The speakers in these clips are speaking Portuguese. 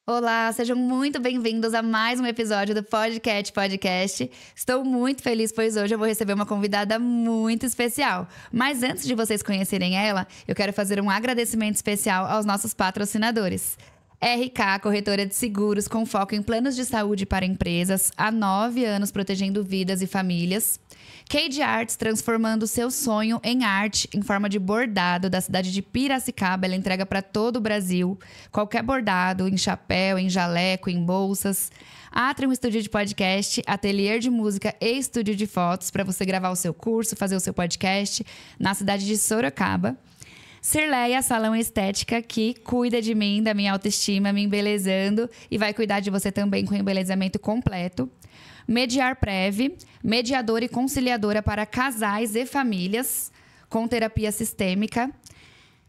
Olá, sejam muito bem-vindos a mais um episódio do Podcast. Estou muito feliz, pois hoje eu vou receber uma convidada muito especial. Mas antes de vocês conhecerem ela, eu quero fazer um agradecimento especial aos nossos patrocinadores. RK, corretora de seguros com foco em planos de saúde para empresas, há 9 anos protegendo vidas e famílias. Cade Arts, transformando o seu sonho em arte em forma de bordado da cidade de Piracicaba. Ela entrega para todo o Brasil. Qualquer bordado, em chapéu, em jaleco, em bolsas. Atrium Estúdio de Podcast, ateliê de música e estúdio de fotos para você gravar o seu curso, fazer o seu podcast na cidade de Sorocaba. Cirleia, salão estética, que cuida de mim, da minha autoestima, me embelezando e vai cuidar de você também com embelezamento completo. Mediar Prev, mediadora e conciliadora para casais e famílias, com terapia sistêmica,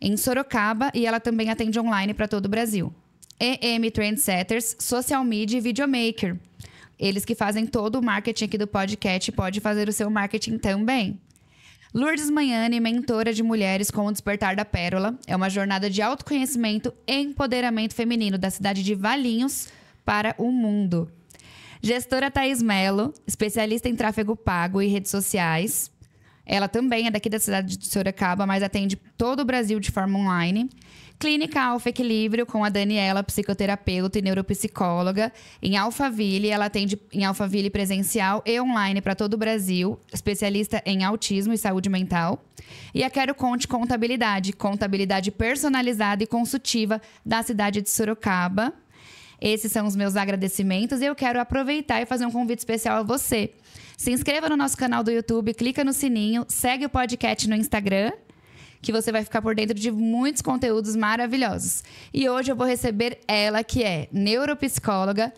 em Sorocaba, e ela também atende online para todo o Brasil. EM Trendsetters, social media e videomaker. Eles que fazem todo o marketing aqui do podcast, pode fazer o seu marketing também. Lourdes Manhane, mentora de mulheres com o Despertar da Pérola. É uma jornada de autoconhecimento e empoderamento feminino da cidade de Valinhos para o mundo. Gestora Thaís Mello, especialista em tráfego pago e redes sociais. Ela também é daqui da cidade de Sorocaba, mas atende todo o Brasil de forma online. Clínica Alfa Equilíbrio, com a Daniela, psicoterapeuta e neuropsicóloga. Em Alphaville, ela atende em Alphaville presencial e online para todo o Brasil. Especialista em autismo e saúde mental. E a Quero Conte Contabilidade, contabilidade personalizada e consultiva da cidade de Sorocaba. Esses são os meus agradecimentos e eu quero aproveitar e fazer um convite especial a você. Se inscreva no nosso canal do YouTube, clica no sininho, segue o podcast no Instagram, que você vai ficar por dentro de muitos conteúdos maravilhosos. E hoje eu vou receber ela, que é neuropsicóloga,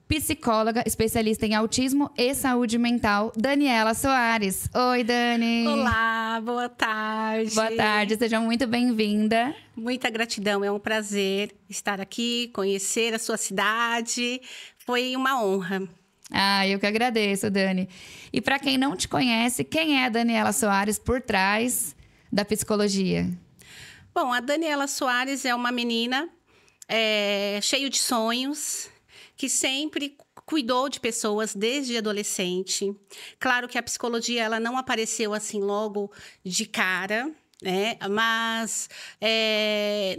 psicóloga, especialista em autismo e saúde mental, Daniela Soares. Oi, Dani! Olá, boa tarde! Boa tarde, seja muito bem-vinda. Muita gratidão, é um prazer estar aqui, conhecer a sua cidade. Foi uma honra. Ah, eu que agradeço, Dani. E para quem não te conhece, quem é a Daniela Soares por trás da psicologia? Bom, a Daniela Soares é uma menina cheia de sonhos, que sempre cuidou de pessoas desde adolescente. Claro que a psicologia ela não apareceu assim logo de cara, né? Mas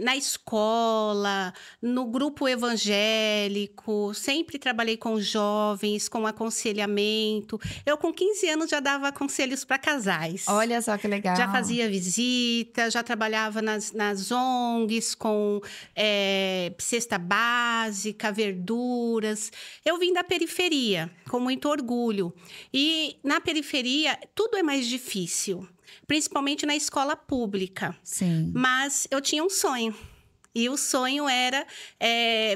na escola, no grupo evangélico, sempre trabalhei com jovens, com aconselhamento. Eu, com 15 anos, já dava conselhos para casais. Olha só que legal. Já fazia visita, já trabalhava nas ONGs com cesta básica, verduras. Eu vim da periferia, com muito orgulho. E na periferia, tudo é mais difícil. Principalmente na escola pública. Sim. Mas eu tinha um sonho. E o sonho era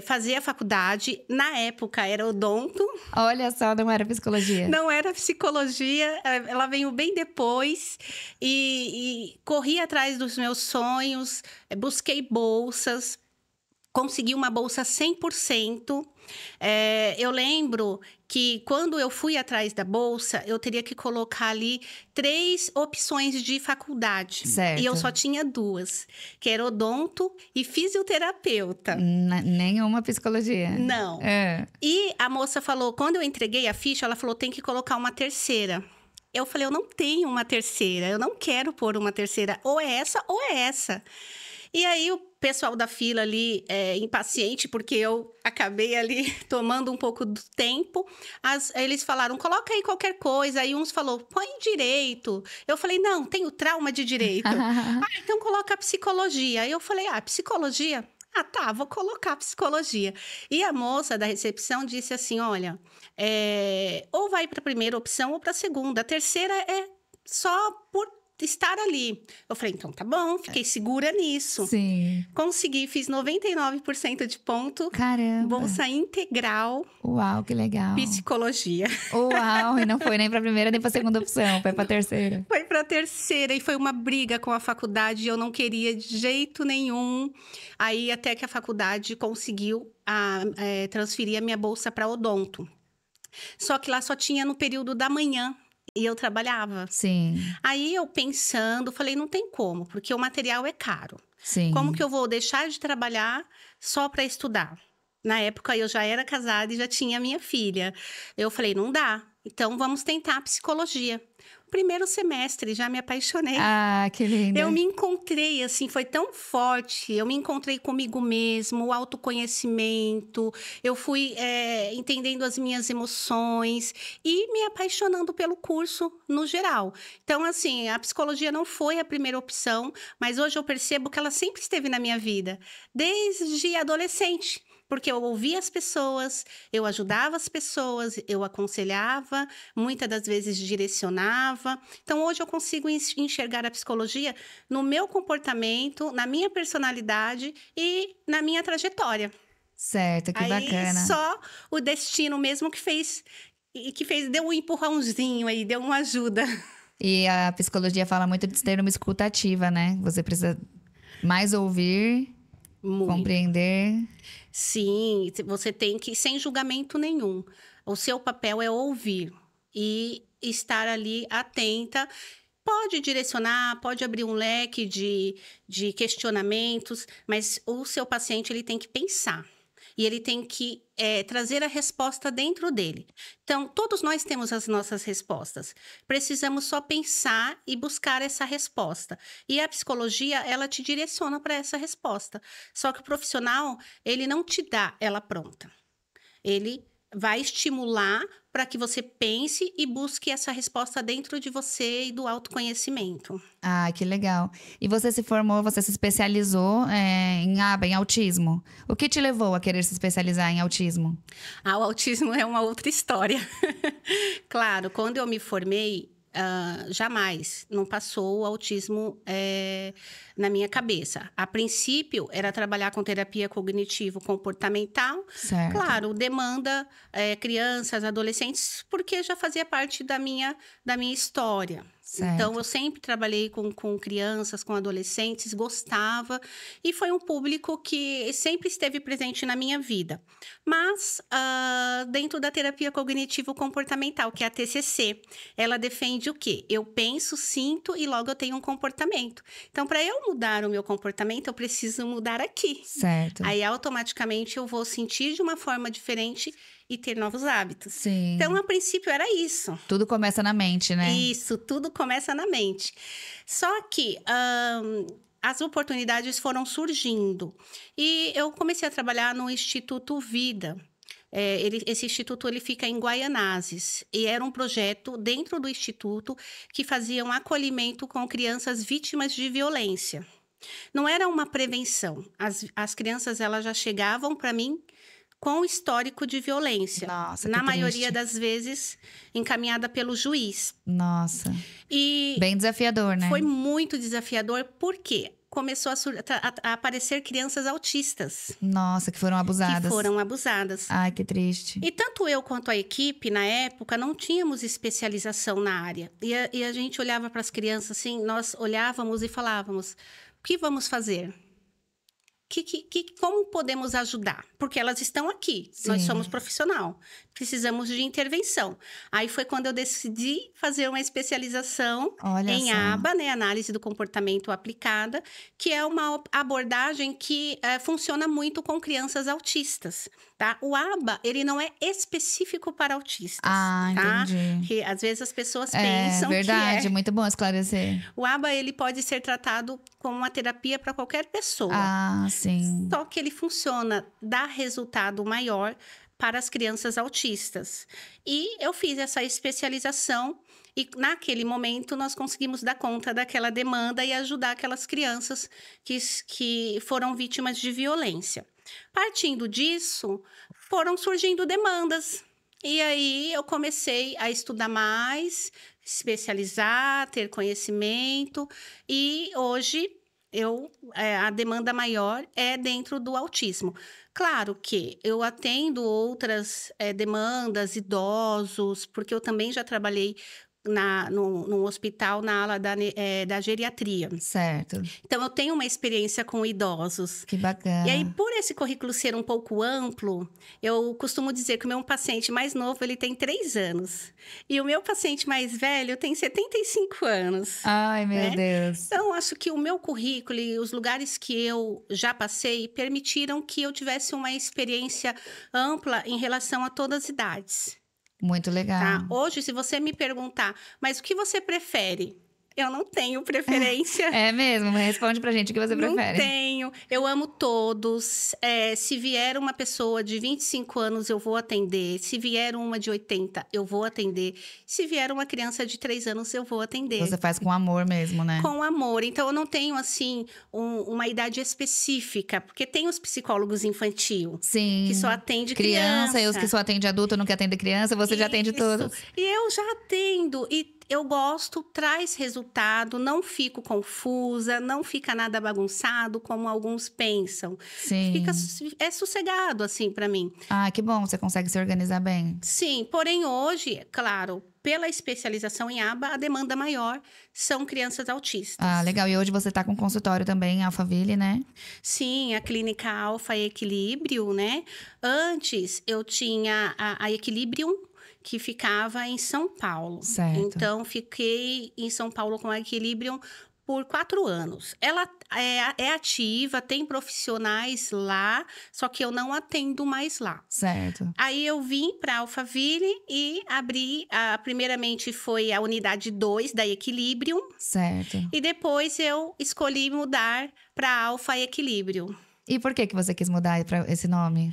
fazer a faculdade. Na época, era odonto. Olha só, não era psicologia. Não era psicologia. Ela veio bem depois. E corri atrás dos meus sonhos. Busquei bolsas. Consegui uma bolsa 100%. Eu lembro que quando eu fui atrás da bolsa, eu teria que colocar ali 3 opções de faculdade. Certo. E eu só tinha 2, que era odonto e fisioterapeuta. Nenhuma psicologia. Não. E a moça falou, quando eu entreguei a ficha, ela falou, tem que colocar uma terceira. Eu falei, eu não tenho uma terceira, eu não quero pôr uma terceira. Ou é essa, ou é essa. E aí, o pessoal da fila ali, impaciente, porque eu acabei ali tomando um pouco do tempo. Eles falaram, coloca aí qualquer coisa. Aí uns falou, põe direito. Eu falei, não, tenho trauma de direito. Então coloca psicologia. Aí eu falei, psicologia? Tá, vou colocar psicologia. E a moça da recepção disse assim, olha, ou vai para a primeira opção ou para a segunda. A terceira é só por estar ali. Eu falei, então tá bom, fiquei segura nisso. Sim. Consegui, fiz 99% de ponto. Caramba. Bolsa integral. Uau, que legal. Psicologia. Uau, e não foi nem pra primeira nem pra segunda opção, foi pra terceira. Foi pra terceira e foi uma briga com a faculdade, eu não queria de jeito nenhum. Aí até que a faculdade conseguiu transferir a minha bolsa para odonto. Só que lá só tinha no período da manhã. E eu trabalhava. Sim. Aí eu pensando, falei, não tem como, porque o material é caro. Sim. Como que eu vou deixar de trabalhar só para estudar? Na época, eu já era casada e já tinha minha filha. Eu falei: "Não dá, então vamos tentar a psicologia". Primeiro semestre, já me apaixonei. Ah, que Eu linda. me encontrei, assim, foi tão forte. Eu me encontrei comigo mesmo, o autoconhecimento. Eu fui, entendendo as minhas emoções e me apaixonando pelo curso no geral. Então, assim, a psicologia não foi a primeira opção, mas hoje eu percebo que ela sempre esteve na minha vida, desde adolescente. Porque eu ouvia as pessoas, eu ajudava as pessoas, eu aconselhava, muitas das vezes direcionava. Então, hoje eu consigo enxergar a psicologia no meu comportamento, na minha personalidade e na minha trajetória. Certo, que Aí bacana. só o destino mesmo que fez deu um empurrãozinho aí, deu uma ajuda. E a psicologia fala muito de ter uma escuta ativa, né? Você precisa mais ouvir, Muito. compreender. Sim, você tem que sem julgamento nenhum. O seu papel é ouvir e estar ali atenta. Pode direcionar, pode abrir um leque de questionamentos, mas o seu paciente ele tem que pensar. E ele tem que trazer a resposta dentro dele. Então, todos nós temos as nossas respostas. Precisamos só pensar e buscar essa resposta. E a psicologia, ela te direciona para essa resposta. Só que o profissional, ele não te dá ela pronta. Ele vai estimular para que você pense e busque essa resposta dentro de você e do autoconhecimento. Ah, que legal. E você se formou, você se especializou em aba, em autismo. O que te levou a querer se especializar em autismo? Ah, o autismo é uma outra história. Claro, quando eu me formei, jamais não passou o autismo na minha cabeça. A princípio, era trabalhar com terapia cognitivo-comportamental. Certo, Claro, demanda crianças, adolescentes, porque já fazia parte da minha história. Então, certo. eu sempre trabalhei com crianças, com adolescentes, gostava, e foi um público que sempre esteve presente na minha vida. Mas, dentro da terapia cognitivo-comportamental, que é a TCC, ela defende o quê? Eu penso, sinto e logo eu tenho um comportamento. Então, para eu mudar o meu comportamento, eu preciso mudar aqui. Certo. Aí, automaticamente, eu vou sentir de uma forma diferente e ter novos hábitos. Então, Sim. a princípio, era isso. Tudo começa na mente, né? Isso, tudo começa na mente. Só que as oportunidades foram surgindo. E eu comecei a trabalhar no Instituto Vida. Esse instituto ele fica em Guaianazes. E era um projeto dentro do instituto que fazia um acolhimento com crianças vítimas de violência. Não era uma prevenção. As crianças elas já chegavam para mim com histórico de violência. Nossa, Na que maioria triste. das vezes, encaminhada pelo juiz. Nossa. E Bem desafiador, né? foi muito desafiador, porque começou a aparecer crianças autistas Nossa, que foram que abusadas. foram abusadas. Ai, que triste. E tanto eu quanto a equipe, na época, não tínhamos especialização na área. E a gente olhava para as crianças assim, nós olhávamos e falávamos: o que vamos fazer? Como podemos ajudar? Porque elas estão aqui, nós Sim. somos profissional, precisamos de intervenção. Aí foi quando eu decidi fazer uma especialização Olha em só. ABA, né, Análise do Comportamento Aplicada, que é uma abordagem que funciona muito com crianças autistas, tá? O ABA, ele não é específico para autistas, Ah, tá? entendi. Que às vezes as pessoas É pensam verdade, que é. muito bom esclarecer. O ABA, ele pode ser tratado como uma terapia para qualquer pessoa. Ah, sim. Só que ele funciona, dá resultado maior para as crianças autistas. E eu fiz essa especialização e naquele momento nós conseguimos dar conta daquela demanda e ajudar aquelas crianças que foram vítimas de violência. Partindo disso, foram surgindo demandas. E aí eu comecei a estudar mais, especializar, ter conhecimento e hoje a demanda maior é dentro do autismo. Claro que eu atendo outras demandas, idosos, porque eu também já trabalhei num hospital na ala da geriatria. Certo. Então, eu tenho uma experiência com idosos. Que bacana. E aí, por esse currículo ser um pouco amplo, eu costumo dizer que o meu paciente mais novo, ele tem 3 anos. E o meu paciente mais velho tem 75 anos. Ai, meu né? Deus. Então, acho que o meu currículo e os lugares que eu já passei permitiram que eu tivesse uma experiência ampla em relação a todas as idades. Muito legal. Tá? Hoje, se você me perguntar, mas o que você prefere? Eu não tenho preferência. É mesmo? Responde pra gente o que você prefere. Não tenho. Eu amo todos. Se vier uma pessoa de 25 anos, eu vou atender. Se vier uma de 80, eu vou atender. Se vier uma criança de 3 anos, eu vou atender. Você faz com amor mesmo, né? Com amor. Então, eu não tenho, assim, uma idade específica. Porque tem os psicólogos infantil. Sim. Que só atende criança. E os que só atende adulto, não quer atender criança. Você já atende todos. E eu já atendo. E eu gosto, traz resultado, não fico confusa, não fica nada bagunçado, como alguns pensam. Sim. É sossegado, assim, para mim. Ah, que bom, você consegue se organizar bem. Sim, porém hoje, claro, pela especialização em aba, a demanda maior são crianças autistas. Ah, legal. E hoje você tá com consultório também em Alphaville, né? Sim, a clínica Alfa Equilíbrio, né? Antes, eu tinha a Equilibrium, que ficava em São Paulo. Certo. Então, fiquei em São Paulo com a Equilibrium por 4 anos. Ela é ativa, tem profissionais lá, só que eu não atendo mais lá. Certo. Aí eu vim para Alphaville e abri, primeiramente foi a unidade 2 da Equilibrium. Certo. E depois eu escolhi mudar para Alfa Equilíbrio. E por que você quis mudar para esse nome?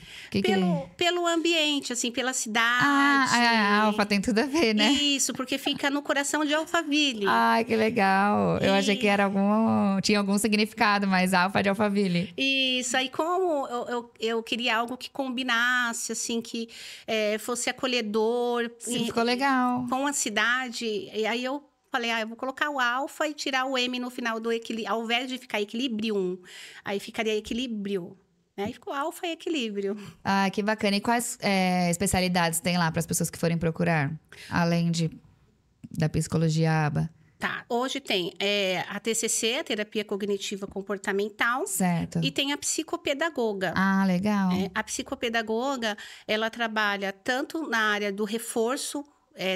Pelo ambiente, assim, pela cidade. A Alfa tem tudo a ver, né? Isso, porque fica no coração de Alphaville. Ai, que legal. Eu achei que era tinha algum significado, mas Alfa de Alphaville. Isso, aí como eu queria algo que combinasse, assim, que fosse acolhedor. Sim, ficou legal. Com a cidade, e aí eu falei, eu vou colocar o alfa e tirar o M no final do equilíbrio. Ao invés de ficar equilibrium, aí ficaria equilíbrio. Aí ficou alfa e equilíbrio. Ah, que bacana. E quais especialidades tem lá para as pessoas que forem procurar? Além da psicologia aba? Tá, hoje tem a TCC, a Terapia Cognitiva Comportamental. Certo. E tem a psicopedagoga. Ah, legal. A psicopedagoga, ela trabalha tanto na área do reforço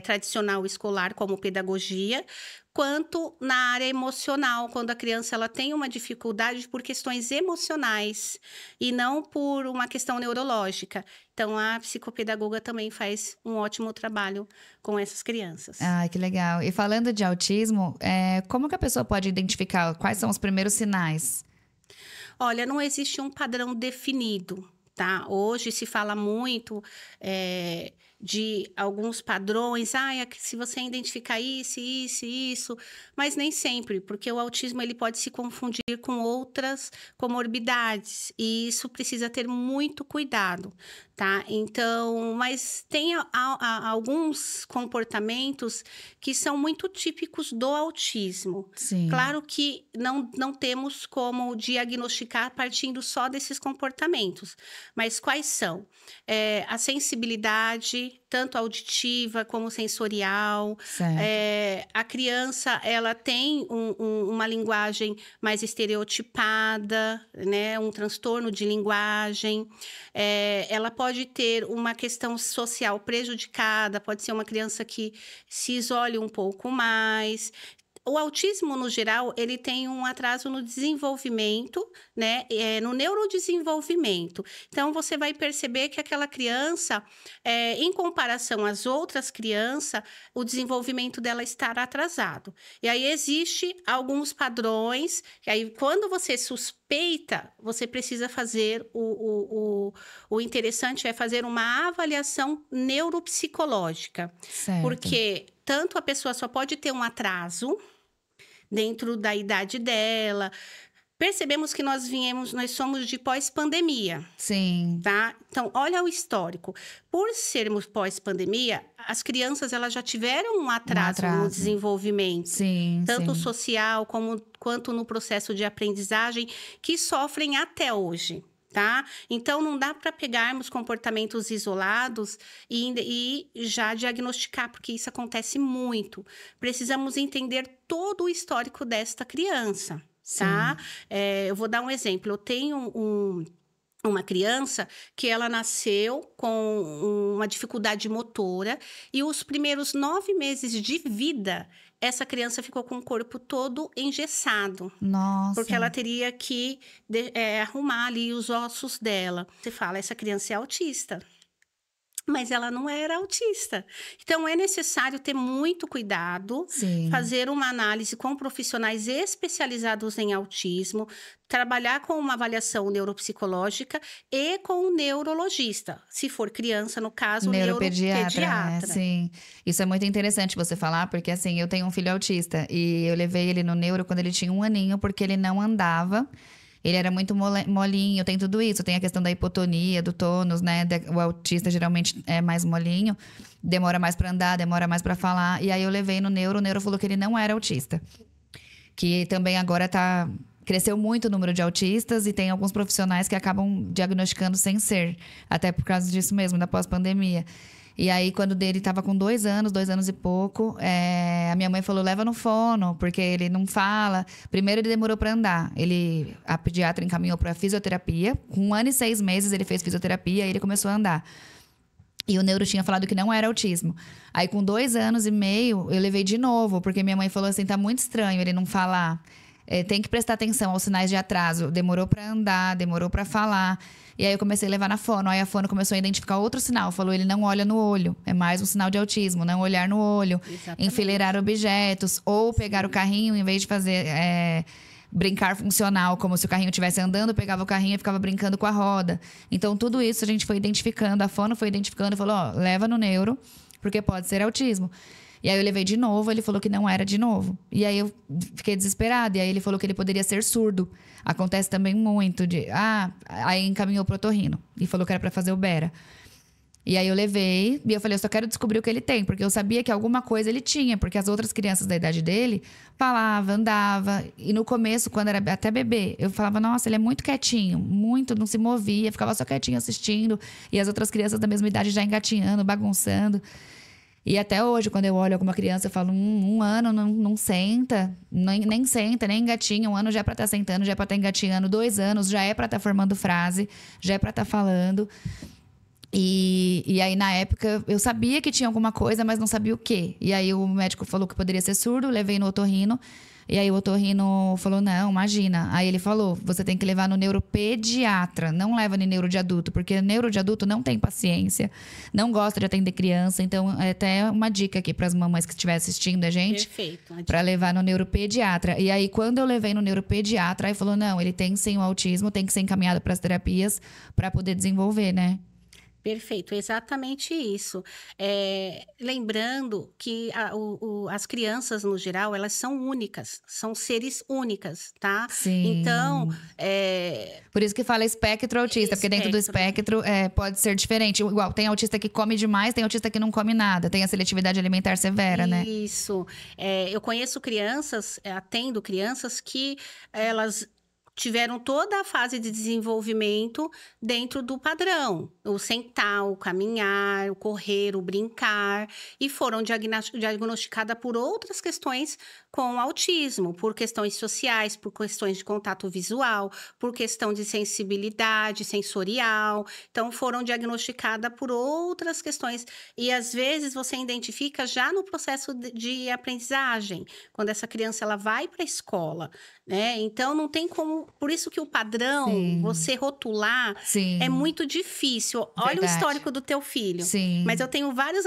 tradicional escolar, como pedagogia, quanto na área emocional, quando a criança ela tem uma dificuldade por questões emocionais e não por uma questão neurológica. Então, a psicopedagoga também faz um ótimo trabalho com essas crianças. Ah, que legal. E falando de autismo, como que a pessoa pode identificar? Quais são os primeiros sinais? Olha, não existe um padrão definido, tá? Hoje se fala muito de alguns padrões, se você identificar isso, mas nem sempre, porque o autismo ele pode se confundir com outras comorbidades e isso precisa ter muito cuidado, tá? Então, mas tem alguns comportamentos que são muito típicos do autismo. Sim. Claro que não temos como diagnosticar partindo só desses comportamentos, mas quais são? A sensibilidade, tanto auditiva como sensorial. A criança, ela tem uma linguagem mais estereotipada, né? Um transtorno de linguagem. Ela pode ter uma questão social prejudicada, pode ser uma criança que se isole um pouco mais. O autismo, no geral, ele tem um atraso no desenvolvimento, né? No neurodesenvolvimento. Então, você vai perceber que aquela criança, em comparação às outras crianças, o desenvolvimento dela estará atrasado. E aí, existe alguns padrões, que aí, quando você suspeita, você precisa fazer o interessante é fazer uma avaliação neuropsicológica. Certo. Porque tanto a pessoa só pode ter um atraso dentro da idade dela. Percebemos que nós somos de pós-pandemia. Sim. Tá? Então, olha o histórico. Por sermos pós-pandemia, as crianças elas já tiveram um atraso no desenvolvimento. Sim, tanto sim. social quanto no processo de aprendizagem, que sofrem até hoje. tá? Então, não dá para pegarmos comportamentos isolados e já diagnosticar, porque isso acontece muito. Precisamos entender todo o histórico desta criança, tá? Eu vou dar um exemplo. Eu tenho uma criança que ela nasceu com uma dificuldade motora e os primeiros 9 meses de vida, essa criança ficou com o corpo todo engessado. Nossa. Porque ela teria que arrumar ali os ossos dela. Você fala, essa criança é autista. Mas ela não era autista. Então, é necessário ter muito cuidado, fazer uma análise com profissionais especializados em autismo, trabalhar com uma avaliação neuropsicológica e com o neurologista. Se for criança, no caso, neuropediatra. Sim. Isso é muito interessante você falar, porque assim, eu tenho um filho autista e eu levei ele no neuro quando ele tinha 1 aninho, porque ele não andava. Ele era muito molinho, tem tudo isso. Tem a questão da hipotonia, do tônus, né? O autista geralmente é mais molinho. Demora mais pra andar, demora mais pra falar. E aí eu levei no neuro, o neuro falou que ele não era autista. Que também agora cresceu muito o número de autistas e tem alguns profissionais que acabam diagnosticando sem ser. Até por causa disso mesmo, da pós-pandemia. E aí, quando dele estava com 2 anos e pouco, a minha mãe falou, leva no fono, porque ele não fala. Primeiro, ele demorou para andar. A pediatra encaminhou para fisioterapia. Com 1 ano e 6 meses, ele fez fisioterapia e ele começou a andar. E o neuro tinha falado que não era autismo. Aí, com 2 anos e meio, eu levei de novo, porque minha mãe falou assim, tá muito estranho ele não falar. Tem que prestar atenção aos sinais de atraso. Demorou para andar, demorou para falar. E aí eu comecei a levar na fono. Aí a fono começou a identificar outro sinal. Falou, ele não olha no olho. É mais um sinal de autismo, não olhar no olho. Exatamente. Enfileirar objetos. Ou pegar o carrinho, em vez de fazer brincar funcional. Como se o carrinho estivesse andando, pegava o carrinho e ficava brincando com a roda. Então, tudo isso a gente foi identificando. A fono foi identificando e falou, leva no neuro, porque pode ser autismo. E aí eu levei de novo, ele falou que não era de novo. E aí eu fiquei desesperada. E aí ele falou que ele poderia ser surdo. Acontece também muito aí encaminhou pro otorrino. E falou que era pra fazer o Bera. E aí eu levei, e eu falei, eu só quero descobrir o que ele tem. Porque eu sabia que alguma coisa ele tinha. Porque as outras crianças da idade dele falava, andava. E no começo, quando era até bebê, eu falava, nossa, ele é muito quietinho. Muito, não se movia, ficava só quietinho assistindo. E as outras crianças da mesma idade já engatinhando, bagunçando. E até hoje, quando eu olho alguma criança, eu falo, 1 ano não senta, nem senta, nem engatinha. 1 ano já é pra estar sentando, já é pra estar engatinhando. 2 anos já é pra estar formando frase, já é pra estar falando. E aí, na época, eu sabia que tinha alguma coisa, mas não sabia o quê. E aí, o médico falou que poderia ser surdo, levei no otorrino. E aí, o otorrino falou, não, imagina. Aí, ele falou, você tem que levar no neuropediatra, não leva no neuro de adulto. Porque neuro de adulto não tem paciência, não gosta de atender criança. Então, é até uma dica aqui para as mamães que estiverem assistindo a gente. Perfeito. Para levar no neuropediatra. E aí, quando eu levei no neuropediatra, aí falou, não, ele tem sim o autismo, tem que ser encaminhado para as terapias para poder desenvolver, né? Perfeito, exatamente isso. Lembrando que as crianças, no geral, elas são únicas, são seres únicas, tá? Sim. Então, por isso que fala espectro autista, porque dentro do espectro pode ser diferente. Igual, tem autista que come demais, tem autista que não come nada, tem a seletividade alimentar severa, né? Isso. Eu conheço crianças, atendo crianças que elas tiveram toda a fase de desenvolvimento dentro do padrão. O sentar, o caminhar, o correr, o brincar. E foram diagnosticadas por outras questões com autismo. Por questões sociais, por questões de contato visual, por questão de sensibilidade sensorial. Então, foram diagnosticadas por outras questões. E, às vezes, você identifica já no processo de aprendizagem. Quando essa criança ela vai para a escola, né? Então, não tem como... Por isso que o padrão, sim, você rotular, sim, é muito difícil. Olha, verdade, o histórico do teu filho. Sim. Mas eu tenho vários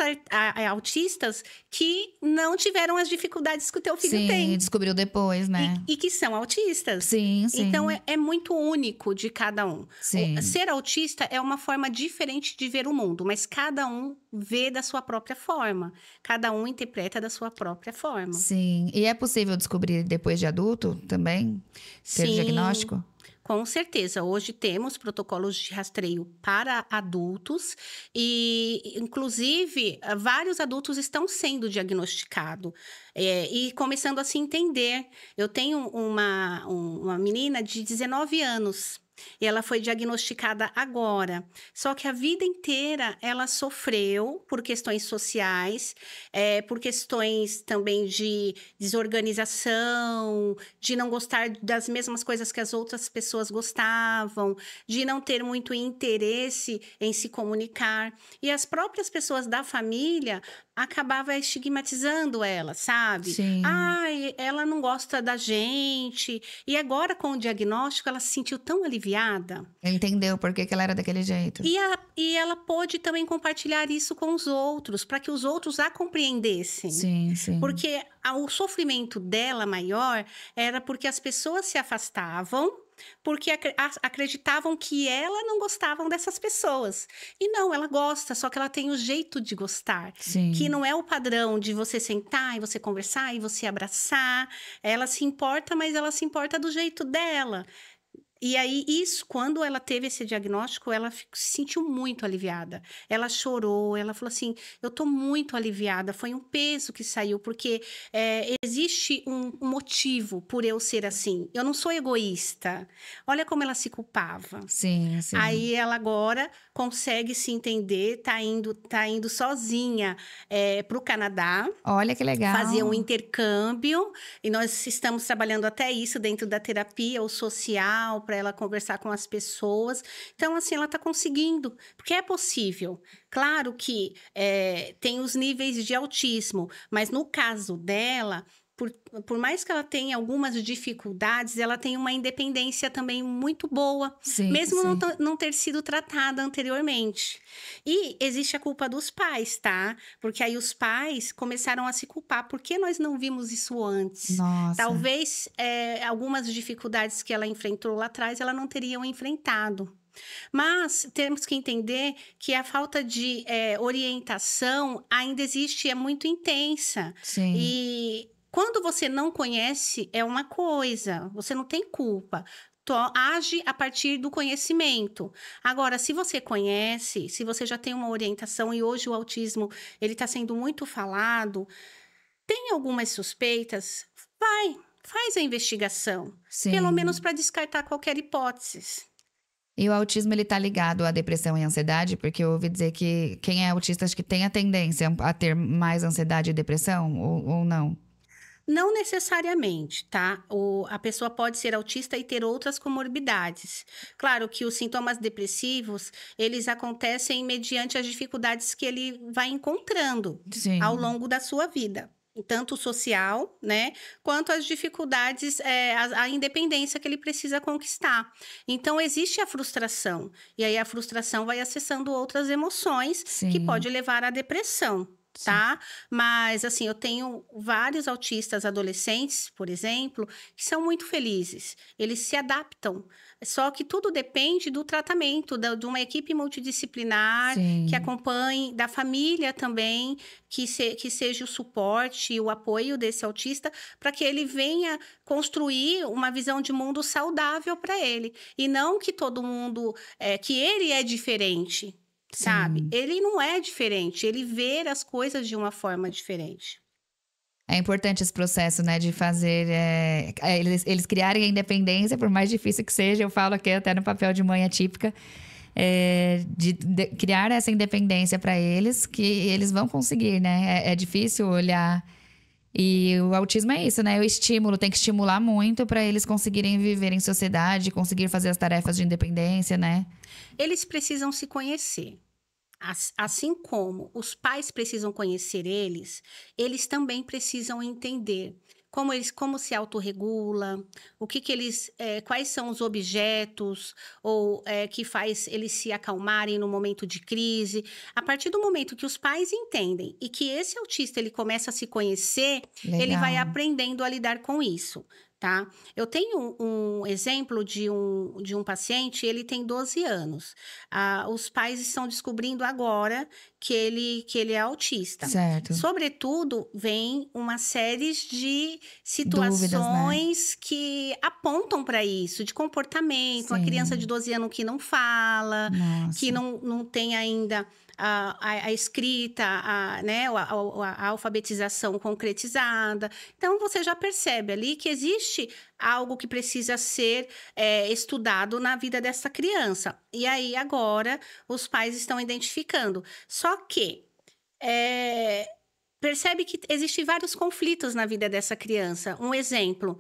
autistas que não tiveram as dificuldades que o teu filho, sim, tem. Descobriu depois, né? E que são autistas. Sim, sim. Então, é muito único de cada um. Sim. Ser autista é uma forma diferente de ver o mundo, mas cada um vê da sua própria forma. Cada um interpreta da sua própria forma. Sim. E é possível descobrir depois de adulto também? Ter sim, diagnóstico? Com certeza. Hoje temos protocolos de rastreio para adultos e, inclusive, vários adultos estão sendo diagnosticados e começando a se entender. Eu tenho uma menina de 19 anos E ela foi diagnosticada agora. Só que a vida inteira ela sofreu por questões sociais, por questões também de desorganização, de não gostar das mesmas coisas que as outras pessoas gostavam, de não ter muito interesse em se comunicar. E as próprias pessoas da família acabavam estigmatizando ela, sabe? Sim. Ai, ela não gosta da gente. E agora, com o diagnóstico, ela se sentiu tão aliviada. Entendeu por que ela era daquele jeito. E ela pôde também compartilhar isso com os outros, para que os outros a compreendessem. Sim, sim. Porque o sofrimento dela maior era porque as pessoas se afastavam, porque acreditavam que ela não gostava dessas pessoas. E não, ela gosta, só que ela tem o jeito de gostar. Sim. Que não é o padrão de você sentar e você conversar e você abraçar. Ela se importa, mas ela se importa do jeito dela. E aí, quando ela teve esse diagnóstico, ela se sentiu muito aliviada. Ela chorou, ela falou assim, eu tô muito aliviada, foi um peso que saiu, porque existe um motivo por eu ser assim. Eu não sou egoísta. Olha como ela se culpava. Sim, sim. Aí ela agora consegue se entender, tá indo sozinha pro Canadá. Olha que legal. Fazer um intercâmbio, e nós estamos trabalhando até isso dentro da terapia, o social, para ela conversar com as pessoas. Então, assim, ela está conseguindo, porque é possível. Claro que tem os níveis de autismo, mas no caso dela, por mais que ela tenha algumas dificuldades, ela tem uma independência também muito boa, Sim, mesmo sim. não ter sido tratada anteriormente. E existe a culpa dos pais, tá? Porque aí os pais começaram a se culpar. Por que nós não vimos isso antes? Nossa. Talvez algumas dificuldades que ela enfrentou lá atrás, ela não teria enfrentado. Mas temos que entender que a falta de orientação ainda existe, é muito intensa. Sim. E quando você não conhece, é uma coisa, você não tem culpa. Age a partir do conhecimento. Agora, se você conhece, se você já tem uma orientação, e hoje o autismo ele está sendo muito falado, tem algumas suspeitas, faz a investigação. Sim. Pelo menos para descartar qualquer hipótese. E o autismo, ele tá ligado à depressão e ansiedade? Porque eu ouvi dizer que quem é autista, acho que tem a tendência a ter mais ansiedade e depressão, ou não? Não necessariamente, tá? A pessoa pode ser autista e ter outras comorbidades. Claro que os sintomas depressivos, eles acontecem mediante as dificuldades que ele vai encontrando Sim. ao longo da sua vida. Tanto social, né? Quanto as dificuldades, a independência que ele precisa conquistar. Então, existe a frustração. E aí, a frustração vai acessando outras emoções Sim. que pode levar à depressão. Tá? Mas, assim, eu tenho vários autistas adolescentes, por exemplo, que são muito felizes. Eles se adaptam. Só que tudo depende do tratamento, de uma equipe multidisciplinar. Sim. Que acompanhe, da família também, que seja o suporte e o apoio desse autista, para que ele venha construir uma visão de mundo saudável para ele. E não que todo mundo, que ele é diferente. Sabe? Sim. Ele não é diferente, ele vê as coisas de uma forma diferente. É importante esse processo, né, de fazer eles criarem a independência, por mais difícil que seja. Eu falo aqui até no papel de mãe atípica, de criar essa independência para eles, que eles vão conseguir, né? É difícil olhar. E o autismo é isso, né? O estímulo, tem que estimular muito para eles conseguirem viver em sociedade, conseguir fazer as tarefas de independência, né? Eles precisam se conhecer. Assim como os pais precisam conhecer eles também precisam entender como se autorregula, o que eles, quais são os objetos ou que faz eles se acalmarem no momento de crise. A partir do momento que os pais entendem e que esse autista ele começa a se conhecer, Legal. Ele vai aprendendo a lidar com isso. Tá? Eu tenho um exemplo de um paciente, ele tem 12 anos. Os pais estão descobrindo agora que ele é autista. Certo. Sobretudo, vem uma série de situações dúvidas, né? Que apontam para isso, de comportamento. Sim. Uma criança de 12 anos que não fala, Nossa. que não tem ainda a escrita, né, a alfabetização concretizada. Então, você já percebe ali que existe algo que precisa ser estudado na vida dessa criança. E aí, agora, os pais estão identificando. Só que percebe que existem vários conflitos na vida dessa criança. Um exemplo,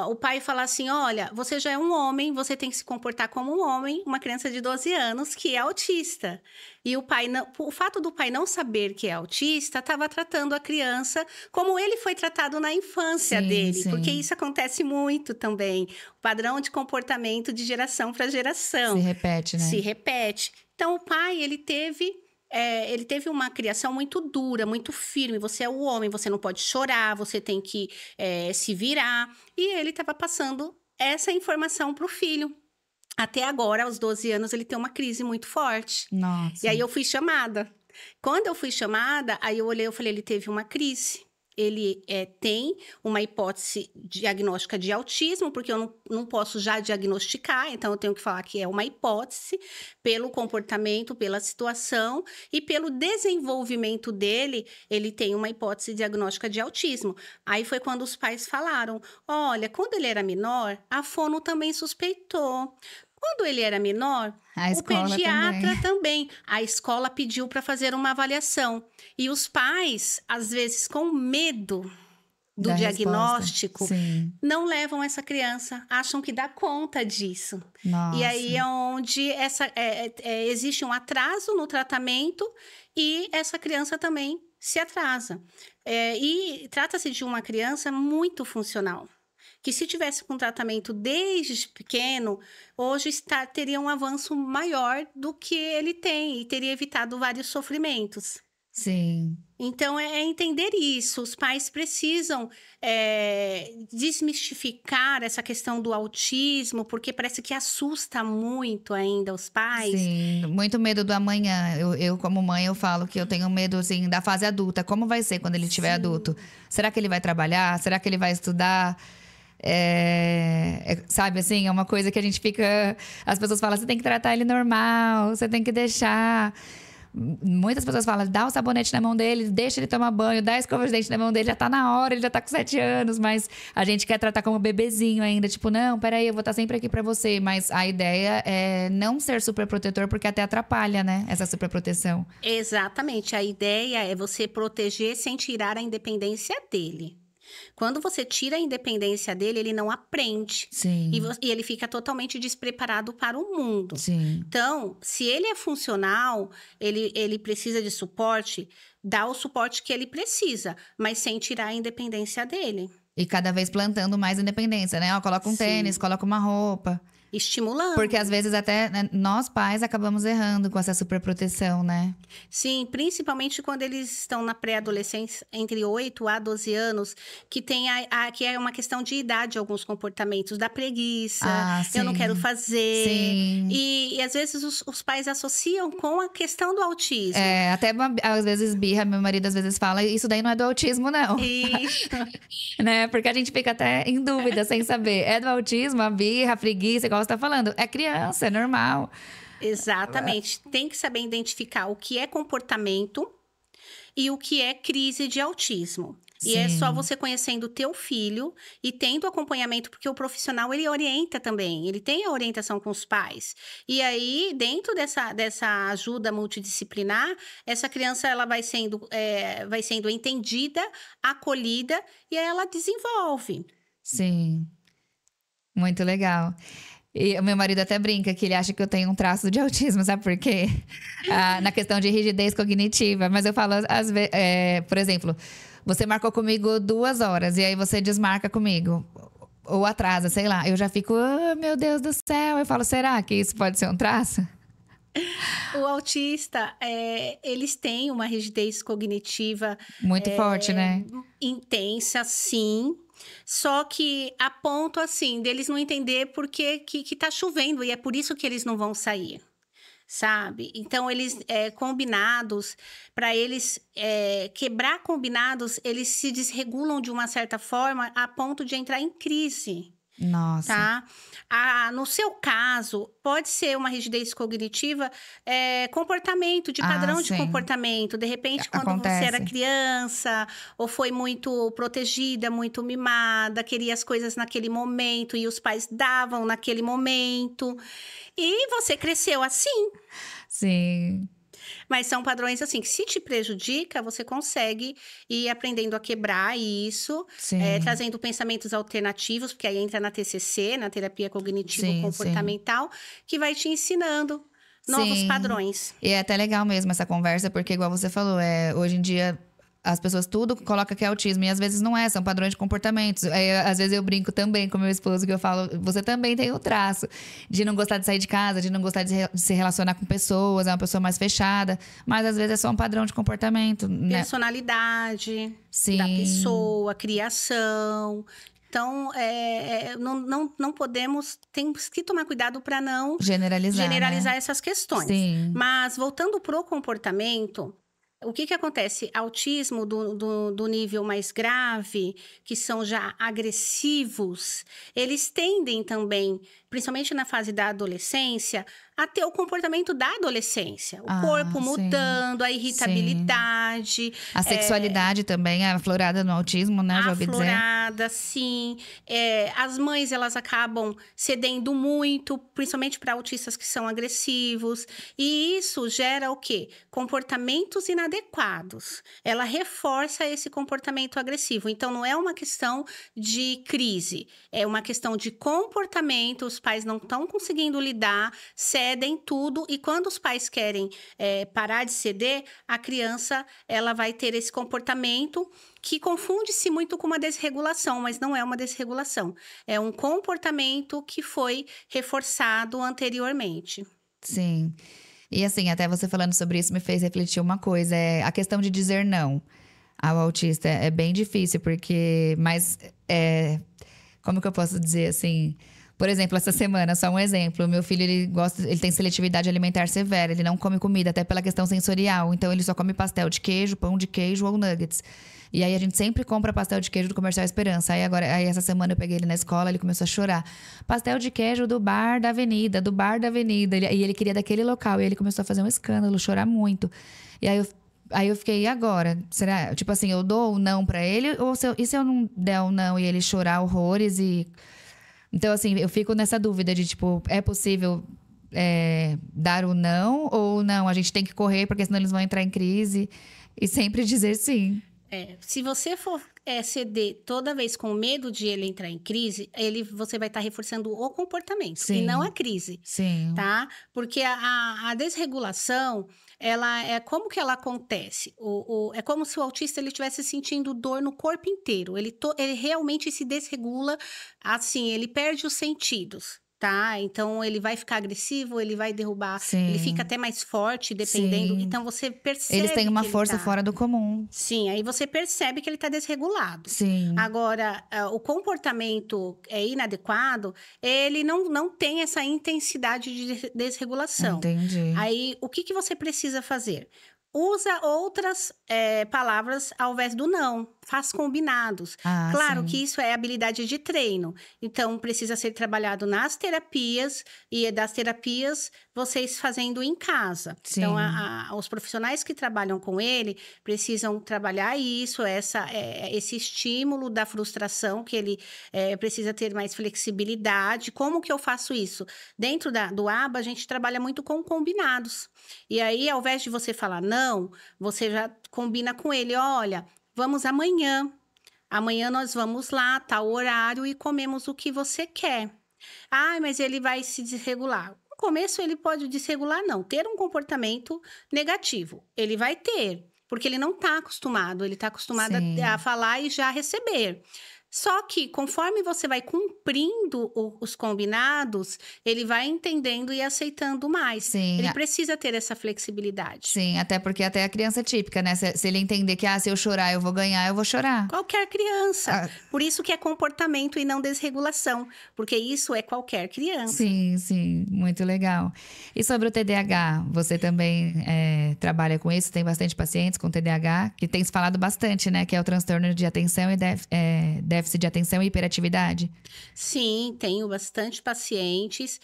o pai fala assim, olha, você já é um homem, você tem que se comportar como um homem, uma criança de 12 anos que é autista. E o fato do pai não saber que é autista, estava tratando a criança como ele foi tratado na infância dele. Sim. Porque isso acontece muito também. O padrão de comportamento de geração para geração. Se repete, né? Se repete. Então, o pai, ele teve uma criação muito dura, muito firme. Você é o homem, você não pode chorar, você tem que se virar. E ele estava passando essa informação para o filho. Até agora, aos 12 anos, ele tem uma crise muito forte. Nossa. E aí eu fui chamada. Quando eu fui chamada, aí eu olhei e falei, ele teve uma crise. Ele tem uma hipótese diagnóstica de autismo, porque eu não posso já diagnosticar, então eu tenho que falar que é uma hipótese pelo comportamento, pela situação e pelo desenvolvimento dele, ele tem uma hipótese diagnóstica de autismo. Aí foi quando os pais falaram, olha, quando ele era menor, a fono também suspeitou. Quando ele era menor, o pediatra também. A escola pediu para fazer uma avaliação. E os pais, às vezes, com medo do diagnóstico, não levam essa criança, acham que dá conta disso. Nossa. E aí é onde existe um atraso no tratamento e essa criança também se atrasa. E trata-se de uma criança muito funcional. Que se tivesse com tratamento desde pequeno, hoje teria um avanço maior do que ele tem e teria evitado vários sofrimentos. Sim. Então, é entender isso. Os pais precisam desmistificar essa questão do autismo, porque parece que assusta muito ainda os pais. Sim, muito medo do amanhã. Eu como mãe, eu falo que eu tenho medo, assim, da fase adulta. Como vai ser quando ele estiver adulto? Será que ele vai trabalhar? Será que ele vai estudar? Sabe, assim, é uma coisa que a gente fica... As pessoas falam, você tem que tratar ele normal, você tem que deixar... Muitas pessoas falam, dá o sabonete na mão dele, deixa ele tomar banho, dá a escova de dente na mão dele, já tá na hora, ele já tá com 7 anos, mas a gente quer tratar como bebezinho ainda, tipo, não, peraí, eu vou estar sempre aqui pra você, mas a ideia é não ser super protetor, porque até atrapalha, né, essa super proteção. Exatamente, a ideia é você proteger sem tirar a independência dele. Quando você tira a independência dele, ele não aprende. Sim. E ele fica totalmente despreparado para o mundo. Sim. Então, se ele é funcional, ele precisa de suporte, dá o suporte que ele precisa, mas sem tirar a independência dele. E cada vez plantando mais independência, né? Ó, coloca um tênis, coloca uma roupa. Estimulando. Porque às vezes até nós pais acabamos errando com essa superproteção, né? Sim, principalmente quando eles estão na pré-adolescência, entre 8 a 12 anos, que tem que é uma questão de idade, alguns comportamentos, da preguiça, eu não quero fazer. Sim. E às vezes os pais associam com a questão do autismo. Até às vezes birra, meu marido às vezes fala, isso daí não é do autismo, não. Isso. Né? Porque a gente fica até em dúvida, sem saber. É do autismo, a birra, a preguiça, igual você tá falando. É criança, é normal. Exatamente. Tem que saber identificar o que é comportamento e o que é crise de autismo. Sim. E é só você conhecendo o teu filho e tendo acompanhamento, porque o profissional, ele orienta também. Ele tem a orientação com os pais. E aí, dentro dessa ajuda multidisciplinar, essa criança, ela vai sendo entendida, acolhida, e aí ela desenvolve. Sim. Muito legal. E o meu marido até brinca que ele acha que eu tenho um traço de autismo, sabe por quê? Na questão de rigidez cognitiva. Mas eu falo, às vezes, por exemplo, você marcou comigo 2 horas e aí você desmarca comigo. Ou atrasa, sei lá. Eu já fico, meu Deus do céu. Eu falo, será que isso pode ser um traço? O autista, eles têm uma rigidez cognitiva... Muito forte, né? Intensa, sim. Só que a ponto, assim, deles não entender por que tá chovendo. E é por isso que eles não vão sair, sabe? Então, eles, combinados, para eles quebrar combinados, eles se desregulam de uma certa forma a ponto de entrar em crise. Nossa. Tá? No seu caso, pode ser uma rigidez cognitiva, comportamento, de padrão de sim. comportamento. De repente, quando você era criança, ou foi muito protegida, muito mimada, queria as coisas naquele momento, e os pais davam naquele momento. E você cresceu assim. Sim. Mas são padrões assim, que se te prejudica, você consegue ir aprendendo a quebrar isso, trazendo pensamentos alternativos, porque aí entra na TCC, na terapia cognitivo-comportamental, que vai te ensinando novos padrões. E é até legal mesmo essa conversa, porque igual você falou, hoje em dia as pessoas tudo colocam que é autismo, e às vezes não é, são padrões de comportamentos. Às vezes eu brinco também com meu esposo, que eu falo, você também tem o traço de não gostar de sair de casa, de não gostar de se relacionar com pessoas, é uma pessoa mais fechada, mas às vezes é só um padrão de comportamento, né? Personalidade da pessoa, criação. Então, não podemos... Temos que tomar cuidado para não generalizar essas questões. Sim. Mas, voltando pro comportamento... O que acontece? Autismo do nível mais grave, que são já agressivos, eles tendem também, principalmente na fase da adolescência, a ter o comportamento da adolescência. O corpo mudando, a irritabilidade. A sexualidade também é aflorada no autismo, né? Já ouvi dizer. Aflorada, sim. As mães, elas acabam cedendo muito, principalmente para autistas que são agressivos. E isso gera o quê? Comportamentos inadequados. Ela reforça esse comportamento agressivo. Então, não é uma questão de crise. É uma questão de comportamento. Os pais não estão conseguindo lidar, cedem tudo, e quando os pais querem parar de ceder, a criança ela vai ter esse comportamento que confunde-se muito com uma desregulação, mas não é uma desregulação. É um comportamento que foi reforçado anteriormente. Sim. E assim, até você falando sobre isso me fez refletir uma coisa, a questão de dizer não ao autista é bem difícil, porque... Mas, como que eu posso dizer assim... Por exemplo, essa semana, só um exemplo. Meu filho, ele tem seletividade alimentar severa. Ele não come comida, até pela questão sensorial. Então, ele só come pastel de queijo, pão de queijo ou nuggets. E aí, a gente sempre compra pastel de queijo do Comercial Esperança. Aí essa semana, eu peguei ele na escola, ele começou a chorar. Pastel de queijo do bar da avenida, do bar da avenida. E ele queria daquele local. E ele começou a fazer um escândalo, chorar muito. E aí eu fiquei, e agora? Será, tipo assim, eu dou o não pra ele? Ou se eu não der o não e ele chorar horrores e... Então, assim, eu fico nessa dúvida de, tipo, é possível dar o não ou não? A gente tem que correr, porque senão eles vão entrar em crise. E sempre dizer sim. Se você for ceder toda vez com medo de ele entrar em crise, você vai estar reforçando o comportamento, e não a crise. Sim. Tá? Porque a desregulação, como que ela acontece? É como se o autista ele estivesse sentindo dor no corpo inteiro. Ele realmente se desregula, assim, ele perde os sentidos. Tá? Então, ele vai ficar agressivo, ele vai derrubar, ele fica até mais forte, dependendo. Sim. Então, você percebe. Eles têm uma força fora do comum. Sim, aí você percebe que ele está desregulado. Sim. Agora, o comportamento inadequado, ele não tem essa intensidade de desregulação. Entendi. Aí, o que você precisa fazer? Usa outras palavras ao invés do não. Faz combinados. Claro que isso é habilidade de treino. Então, precisa ser trabalhado nas terapias. E das terapias, vocês fazendo em casa. Sim. Então, os profissionais que trabalham com ele precisam trabalhar isso. Esse estímulo da frustração, que ele precisa ter mais flexibilidade. Como que eu faço isso? Dentro do ABA, a gente trabalha muito com combinados. E aí, ao invés de você falar não, você já combina com ele. Olha, vamos amanhã. Amanhã nós vamos lá, tal horário, e comemos o que você quer. Mas ele vai se desregular. No começo, ele pode desregular, não. Ter um comportamento negativo. Ele vai ter, porque ele não está acostumado. Ele está acostumado a falar e já receber. Só que, conforme você vai cumprindo os combinados, ele vai entendendo e aceitando mais. Sim. Ele precisa ter essa flexibilidade. Sim, até porque até a criança é típica, né? Se ele entender que, se eu chorar, eu vou ganhar, eu vou chorar. Qualquer criança. Por isso que é comportamento e não desregulação. Porque isso é qualquer criança. Sim, sim. Muito legal. E sobre o TDAH? Você também trabalha com isso? Tem bastante pacientes com TDAH? Que tem se falado bastante, né? Que é o transtorno de atenção e déficit déficit de atenção e hiperatividade? Sim, tenho bastante pacientes,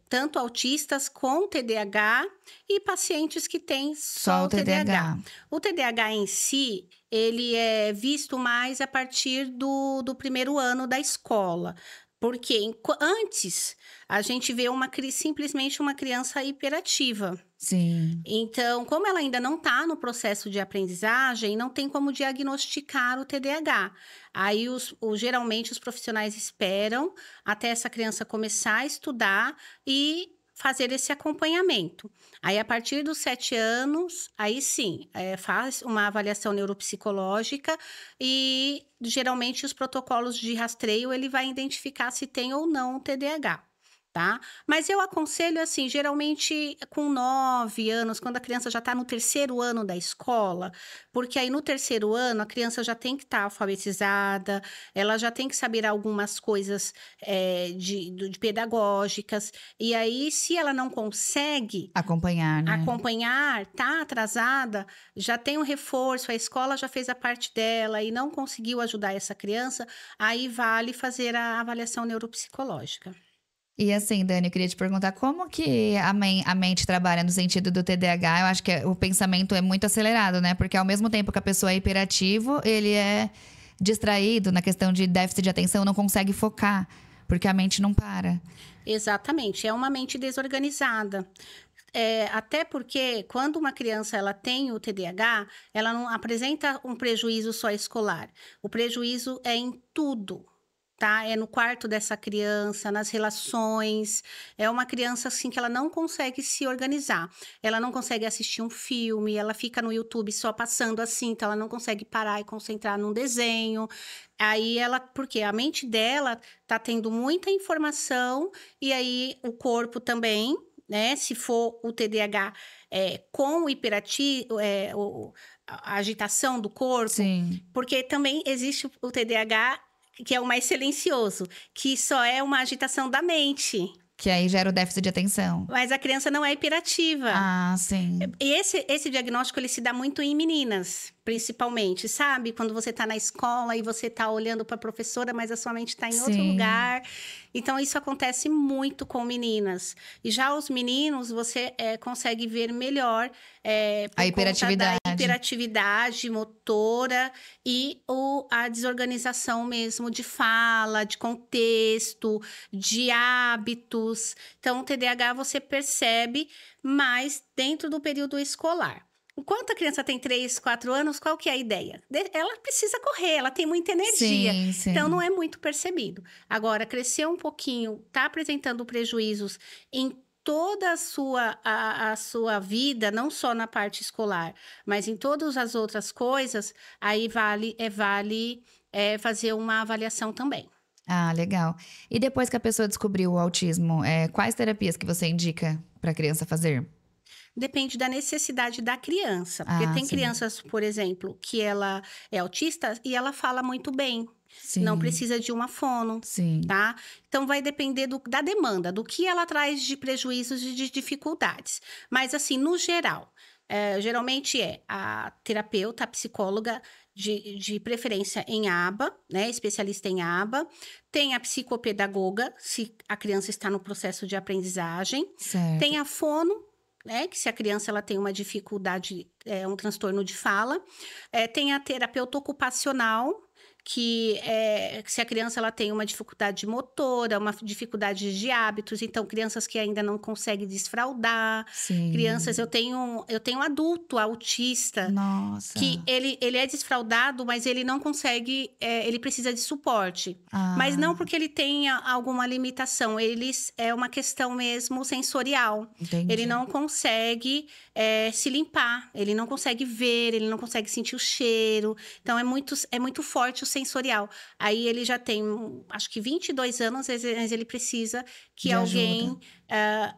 tanto autistas com TDAH e pacientes que têm só o TDAH. O TDAH em si, ele é visto mais a partir do primeiro ano da escola. Porque antes a gente vê simplesmente uma criança hiperativa. Sim. Então, como ela ainda não está no processo de aprendizagem, não tem como diagnosticar o TDAH. Aí, geralmente, os profissionais esperam até essa criança começar a estudar e fazer esse acompanhamento. Aí, a partir dos 7 anos, aí sim, faz uma avaliação neuropsicológica e, geralmente, os protocolos de rastreio, ele vai identificar se tem ou não o TDAH. Tá? Mas eu aconselho, assim, geralmente com 9 anos, quando a criança já está no 3º ano da escola, porque aí no 3º ano a criança já tem que estar alfabetizada, ela já tem que saber algumas coisas de pedagógicas, e aí se ela não consegue acompanhar, né? Tá atrasada, já tem um reforço, a escola já fez a parte dela e não conseguiu ajudar essa criança, aí vale fazer a avaliação neuropsicológica. E assim, Dani, eu queria te perguntar como que a mente trabalha no sentido do TDAH. Eu acho que o pensamento é muito acelerado, né? Porque ao mesmo tempo que a pessoa é hiperativo, ele é distraído na questão de déficit de atenção, não consegue focar, porque a mente não para. Exatamente, é uma mente desorganizada. Até porque quando uma criança ela tem o TDAH, ela não apresenta um prejuízo só escolar. O prejuízo é em tudo. Tá? É no quarto dessa criança, nas relações. É uma criança, assim, que ela não consegue se organizar. Ela não consegue assistir um filme, ela fica no YouTube só passando assim, então ela não consegue parar e concentrar num desenho. Aí porque a mente dela tá tendo muita informação e aí o corpo também, né? Se for o TDAH com o hiperativo, a agitação do corpo. Sim. Porque também existe o TDAH que é o mais silencioso, que só é uma agitação da mente. Que aí gera o déficit de atenção. Mas a criança não é hiperativa. Ah, sim. E esse diagnóstico, ele se dá muito em meninas, principalmente, sabe? Quando você tá na escola e você tá olhando para a professora, mas a sua mente tá em outro lugar. Então, isso acontece muito com meninas. E já os meninos, você consegue ver melhor a hiperatividade. Da hiperatividade motora e a desorganização mesmo de fala, de contexto, de hábitos. Então, o TDAH você percebe mais dentro do período escolar. Enquanto a criança tem 3, 4 anos, qual que é a ideia? Ela precisa correr, ela tem muita energia. Sim. Então, não é muito percebido. Agora, crescer um pouquinho, tá apresentando prejuízos em toda a sua vida, não só na parte escolar, mas em todas as outras coisas, aí vale fazer uma avaliação também. Ah, legal. E depois que a pessoa descobriu o autismo, quais terapias que você indica para a criança fazer? Depende da necessidade da criança. Porque tem crianças, por exemplo, que ela é autista e ela fala muito bem. Sim. Não precisa de uma fono, tá? Então, vai depender da demanda, do que ela traz de prejuízos e de dificuldades. Mas, assim, no geral, geralmente a terapeuta, a psicóloga, de preferência em aba, né? Especialista em aba. Tem a psicopedagoga, se a criança está no processo de aprendizagem. Certo. Tem a fono, que se a criança ela tem uma dificuldade, um transtorno de fala. Tem a terapeuta ocupacional, que se a criança ela tem uma dificuldade motora, uma dificuldade de hábitos, então crianças que ainda não conseguem desfraldar. Sim. Crianças, eu tenho um adulto autista. Nossa. Que ele é desfraldado, mas ele não consegue, ele precisa de suporte. Mas não porque ele tenha alguma limitação, é uma questão mesmo sensorial. Entendi. Ele não consegue se limpar, ele não consegue ver, ele não consegue sentir o cheiro. Então, é muito forte o sensorial. Aí ele já tem, acho que 22 anos, mas ele precisa que alguém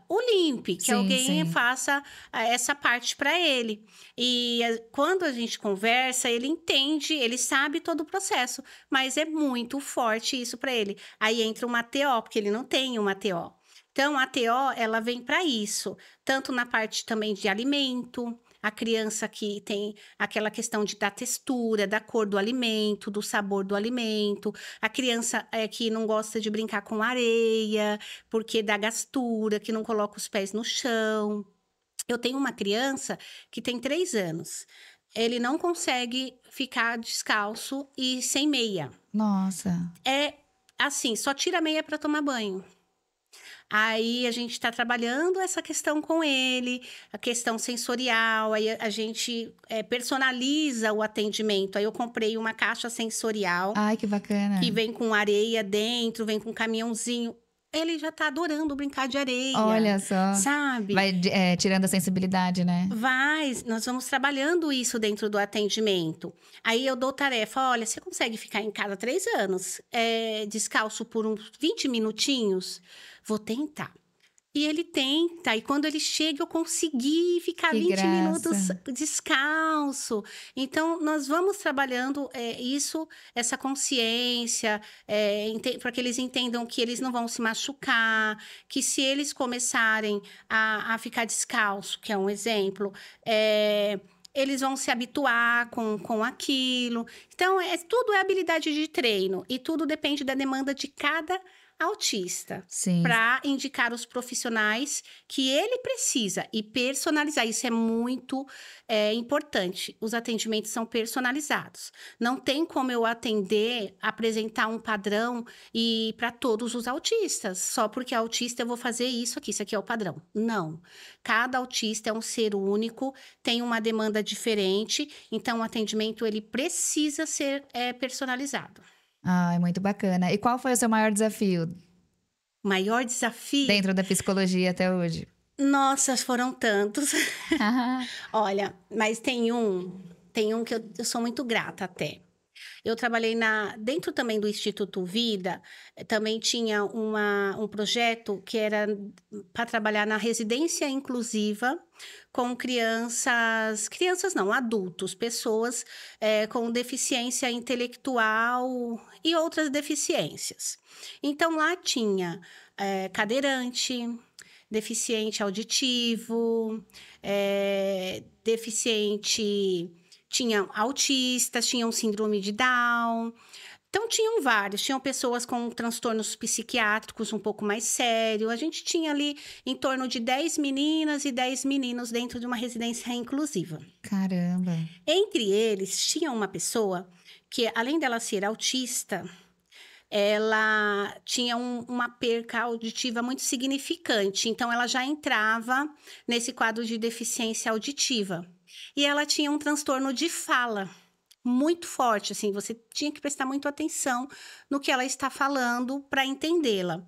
o limpe, que alguém faça essa parte para ele. E quando a gente conversa, ele entende, ele sabe todo o processo, mas é muito forte isso para ele. Aí entra uma TO, porque ele não tem uma TO. Então, a TO, ela vem para isso, tanto na parte também de alimento. a criança que tem aquela questão da textura, da cor do alimento, do sabor do alimento, a criança que não gosta de brincar com areia, porque dá gastura, que não coloca os pés no chão. Eu tenho uma criança que tem 3 anos. Ele não consegue ficar descalço e sem meia. Nossa. É assim, só tira a meia para tomar banho. Aí a gente está trabalhando essa questão com ele, a questão sensorial, aí a gente personaliza o atendimento. Aí eu comprei uma caixa sensorial. Ai, que bacana. Que vem com areia dentro, vem com um caminhãozinho. Ele já tá adorando brincar de areia. Olha só. Sabe? Vai tirando a sensibilidade, né? Nós vamos trabalhando isso dentro do atendimento. Aí eu dou tarefa, olha, você consegue ficar em casa 3 anos, descalço por uns 20 minutinhos? Vou tentar. E ele tenta, e quando ele chega, eu consegui ficar Que 20 graça. minutos descalço. Então, nós vamos trabalhando essa consciência, para que eles entendam que eles não vão se machucar, que se eles começarem a ficar descalço, que é um exemplo, eles vão se habituar com aquilo. Então, tudo é habilidade de treino, e tudo depende da demanda de cada autista, para indicar os profissionais que ele precisa e personalizar. Isso é muito importante. Os atendimentos são personalizados. Não tem como eu apresentar um padrão e para todos os autistas. Só porque é autista eu vou fazer isso aqui é o padrão. Não. Cada autista é um ser único, tem uma demanda diferente, então o atendimento ele precisa ser personalizado. Ah, é muito bacana. E qual foi o seu maior desafio? Maior desafio? Dentro da psicologia até hoje? Nossa, foram tantos. Olha, mas tem um que eu sou muito grata até. Eu trabalhei dentro também do Instituto Vida, também tinha um projeto que era para trabalhar na residência inclusiva com crianças não, adultos, pessoas com deficiência intelectual e outras deficiências. Então, lá tinha cadeirante, deficiente auditivo, deficiente... Tinha autistas, tinham síndrome de Down. Então, tinham vários. Tinham pessoas com transtornos psiquiátricos um pouco mais sérios. A gente tinha ali em torno de 10 meninas e 10 meninos dentro de uma residência inclusiva. Caramba! Entre eles, tinha uma pessoa que, além dela ser autista, ela tinha uma perca auditiva muito significante. Então, ela já entrava nesse quadro de deficiência auditiva. E ela tinha um transtorno de fala muito forte, assim, você tinha que prestar muito atenção no que ela está falando para entendê-la.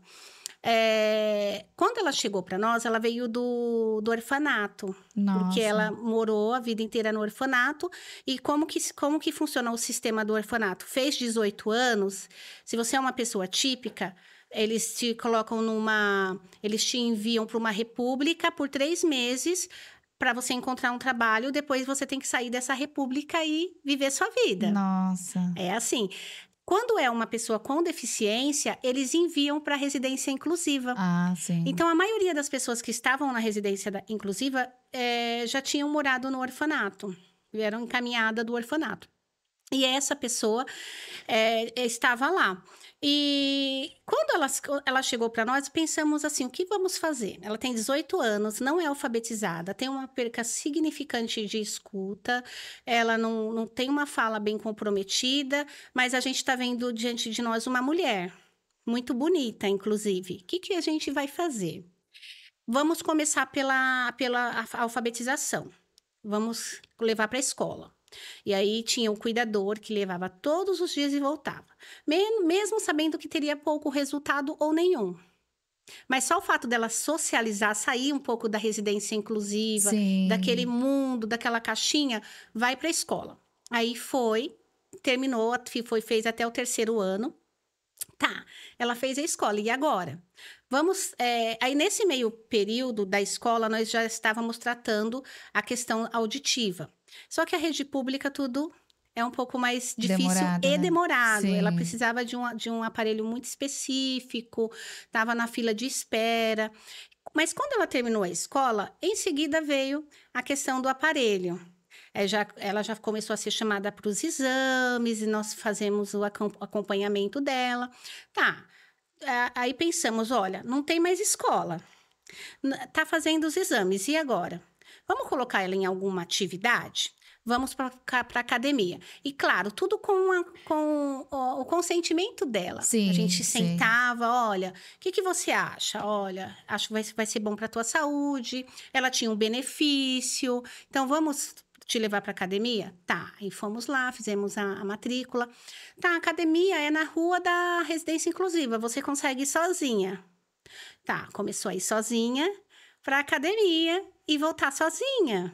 Quando ela chegou para nós, ela veio do orfanato. Nossa. Porque ela morou a vida inteira no orfanato. E como que funciona o sistema do orfanato? Fez 18 anos, se você é uma pessoa típica, eles te colocam eles te enviam para uma república por 3 meses para você encontrar um trabalho, depois você tem que sair dessa república e viver sua vida. Nossa. É assim. Quando é uma pessoa com deficiência, eles enviam para a residência inclusiva. Ah, sim. Então, a maioria das pessoas que estavam na residência inclusiva já tinham morado no orfanato. Eram encaminhadas do orfanato. E essa pessoa estava lá. E quando ela chegou para nós, pensamos assim, o que vamos fazer? Ela tem 18 anos, não é alfabetizada, tem uma perca significante de escuta, ela não tem uma fala bem comprometida, mas a gente está vendo diante de nós uma mulher, muito bonita, inclusive. O que a gente vai fazer? Vamos começar pela alfabetização. Vamos levar para a escola. E aí tinha um cuidador que levava todos os dias e voltava. Mesmo sabendo que teria pouco resultado ou nenhum. Mas só o fato dela socializar, sair um pouco da residência inclusiva, Sim. daquele mundo, daquela caixinha, vai para a escola. Aí terminou, fez até o 3º ano. Tá, ela fez a escola, e agora? Aí nesse meio período da escola, nós já estávamos tratando a questão auditiva. Só que a rede pública, tudo é um pouco mais difícil demorado. Sim. Ela precisava de um aparelho muito específico, estava na fila de espera. Mas quando ela terminou a escola, em seguida veio a questão do aparelho. Ela já começou a ser chamada para os exames e nós fazemos o acompanhamento dela. Tá, aí pensamos, olha, não tem mais escola, tá fazendo os exames, e agora? Vamos colocar ela em alguma atividade? Vamos para a academia. E claro, tudo com o consentimento dela. Sim, a gente sim. sentava, olha, o que você acha? Olha, acho que vai ser bom para a tua saúde. Ela tinha um benefício. Então, vamos te levar para a academia? Tá, e fomos lá, fizemos a matrícula. Tá, a academia é na rua da residência inclusiva. Você consegue ir sozinha. Tá, começou a ir sozinha para a academia e voltar sozinha.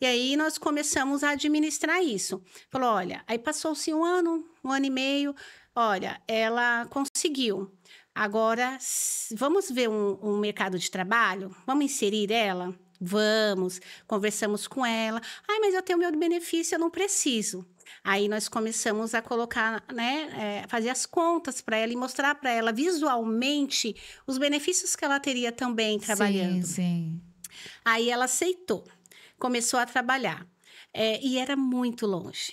E aí, nós começamos a administrar isso. Falou, olha, aí passou-se um ano e meio. Olha, ela conseguiu. Agora, vamos ver um mercado de trabalho? Vamos inserir ela? Vamos. Conversamos com ela. Ai, mas eu tenho meu benefício, eu não preciso. Aí, nós começamos a colocar, né, fazer as contas para ela e mostrar para ela visualmente os benefícios que ela teria também trabalhando. Sim. Aí, ela aceitou. Começou a trabalhar. E era muito longe.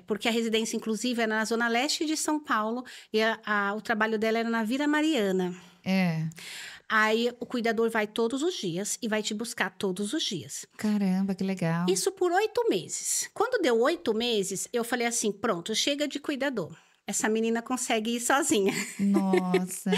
Porque a residência, inclusive, era na zona leste de São Paulo. E o trabalho dela era na Vila Mariana. Aí, o cuidador vai todos os dias e vai te buscar todos os dias. Caramba, que legal. Isso por 8 meses. Quando deu 8 meses, eu falei assim, pronto, chega de cuidador. Essa menina consegue ir sozinha. Nossa.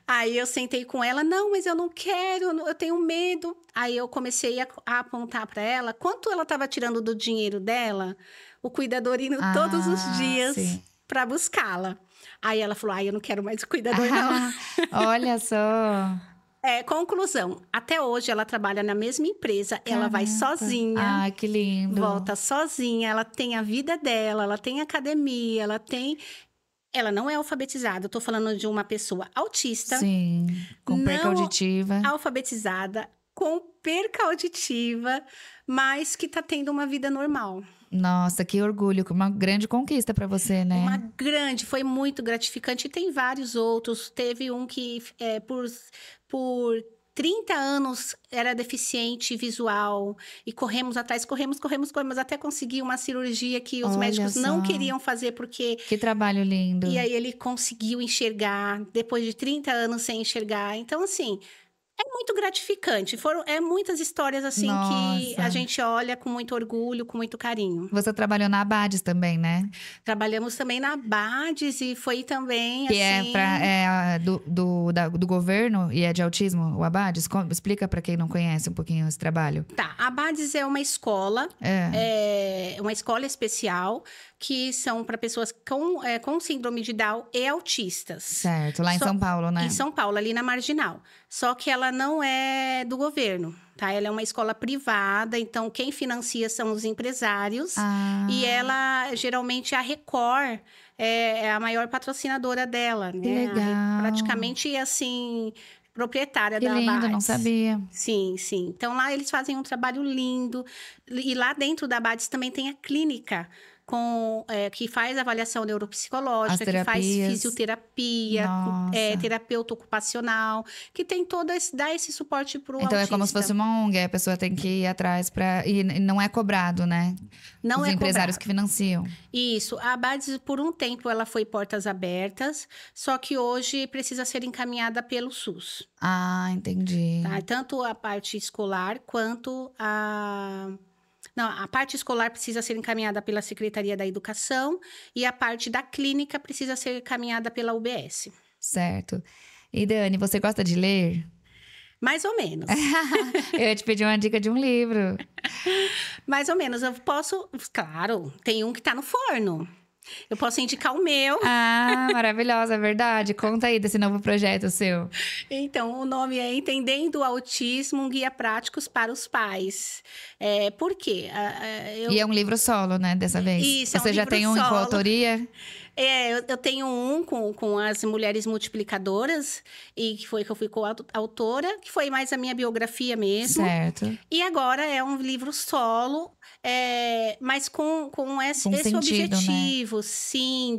Aí eu sentei com ela, não, mas eu não quero, eu tenho medo. Aí eu comecei a apontar para ela quanto ela estava tirando do dinheiro dela, o cuidador indo todos os dias para buscá-la. Aí ela falou, eu não quero mais cuidador, não. Olha só. Conclusão, até hoje ela trabalha na mesma empresa, ela vai sozinha. Ai, que lindo. Volta sozinha, ela tem a vida dela, ela tem academia, Ela não é alfabetizada, eu tô falando de uma pessoa autista. Sim, com perca auditiva. Alfabetizada, com perca auditiva, mas que tá tendo uma vida normal. Nossa, que orgulho, uma grande conquista para você, né? Foi muito gratificante. E tem vários outros. Teve um que por 30 anos era deficiente visual e corremos atrás, corremos até conseguir uma cirurgia que os médicos não queriam fazer porque... Que trabalho lindo. E aí ele conseguiu enxergar depois de 30 anos sem enxergar. Então, assim... É muito gratificante. Muitas histórias assim que a gente olha com muito orgulho, com muito carinho. Você trabalhou na Abades também, né? Trabalhamos também na Abades e foi também que assim... do governo e é de autismo, o Abades? Explica para quem não conhece um pouquinho esse trabalho. Tá, a Abades é uma escola, uma escola especial que são para pessoas com síndrome de Down e autistas. Certo, lá em São Paulo, né? Em São Paulo, ali na Marginal. Só que ela não é do governo, tá? Ela é uma escola privada, então quem financia são os empresários. E ela, geralmente, a Record é a maior patrocinadora dela, né? Que legal. Praticamente, assim... proprietária da Abades. Que lindo, não sabia. Sim. Então, lá eles fazem um trabalho lindo. E lá dentro da Abades também tem a clínica que faz avaliação neuropsicológica, que faz fisioterapia, terapeuta ocupacional, que tem dá esse suporte pro autista. Então, é como se fosse uma ONG, a pessoa tem que ir atrás e não é cobrado, né? Não Os empresários que financiam. Isso. A Abades, por um tempo, ela foi portas abertas, só que hoje precisa ser encaminhada pelo SUS. Ah, entendi. Tá? Tanto a parte escolar quanto a parte escolar precisa ser encaminhada pela Secretaria da Educação e a parte da clínica precisa ser encaminhada pela UBS. Certo. E Dani, você gosta de ler? Mais ou menos. Eu ia te pedir uma dica de um livro. Mais ou menos. Eu posso... Claro, tem um que tá no forno. Eu posso indicar o meu. Ah, maravilhosa, é verdade. Conta aí desse novo projeto seu. Então, o nome é Entendendo o Autismo, um guia práticos para os pais. Por quê? E é um livro solo, né, dessa vez? Isso, Você já tem um em coautoria? Eu tenho um com as mulheres multiplicadoras, e que eu fui coautora, que foi mais a minha biografia mesmo. Certo. E agora é um livro solo, mas com esse sentido, objetivo, motivos, sim,